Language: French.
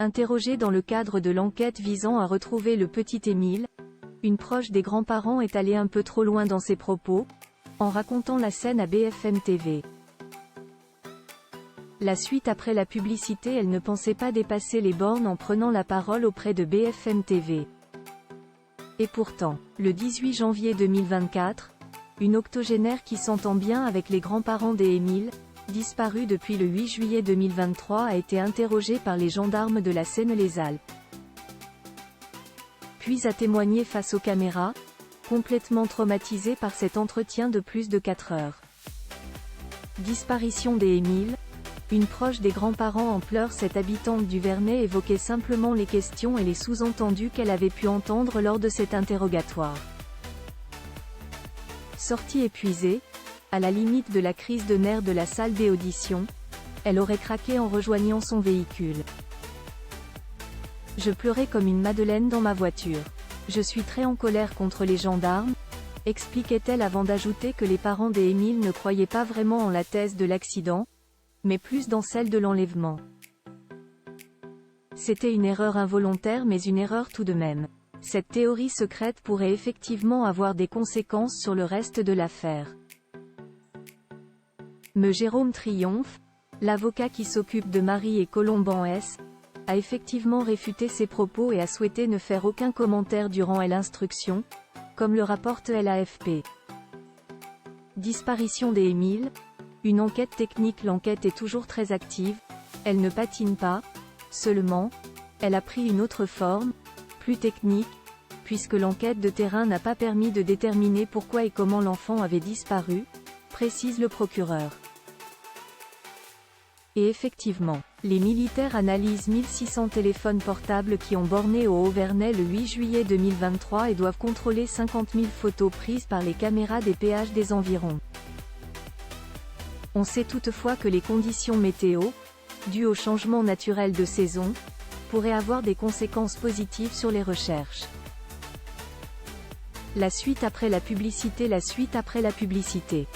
Interrogée dans le cadre de l'enquête visant à retrouver le petit Émile, une proche des grands-parents est allée un peu trop loin dans ses propos, en racontant la scène à BFM TV. La suite après la publicité, elle ne pensait pas dépasser les bornes en prenant la parole auprès de BFM TV. Et pourtant, le 18 janvier 2024, une octogénaire qui s'entend bien avec les grands-parents d'Émile, disparu depuis le 8 juillet 2023, a été interrogée par les gendarmes de la Seine-les-Alpes. Puis a témoigné face aux caméras, complètement traumatisée par cet entretien de plus de 4 heures. Disparition d'Émile. Une proche des grands-parents en pleurs. Cette habitante du Vernet évoquait simplement les questions et les sous-entendus qu'elle avait pu entendre lors de cet interrogatoire. Sortie épuisée, à la limite de la crise de nerfs de la salle des auditions, elle aurait craqué en rejoignant son véhicule. Je pleurais comme une madeleine dans ma voiture. Je suis très en colère contre les gendarmes, expliquait-elle avant d'ajouter que les parents d'Émile ne croyaient pas vraiment en la thèse de l'accident, mais plus dans celle de l'enlèvement. C'était une erreur involontaire, mais une erreur tout de même. Cette théorie secrète pourrait effectivement avoir des conséquences sur le reste de l'affaire. Me Jérôme Triomphe, l'avocat qui s'occupe de Marie et Colomban S, a effectivement réfuté ces propos et a souhaité ne faire aucun commentaire durant l'instruction, comme le rapporte l'AFP. Disparition d'Émile. Une enquête technique. L'enquête est toujours très active, elle ne patine pas, seulement, elle a pris une autre forme, plus technique, puisque l'enquête de terrain n'a pas permis de déterminer pourquoi et comment l'enfant avait disparu, précise le procureur. Et effectivement, les militaires analysent 1600 téléphones portables qui ont borné au Haut-Vernet le 8 juillet 2023 et doivent contrôler 50 000 photos prises par les caméras des péages des environs. On sait toutefois que les conditions météo, dues au changement naturel de saison, pourraient avoir des conséquences positives sur les recherches. La suite après la publicité. La suite après la publicité.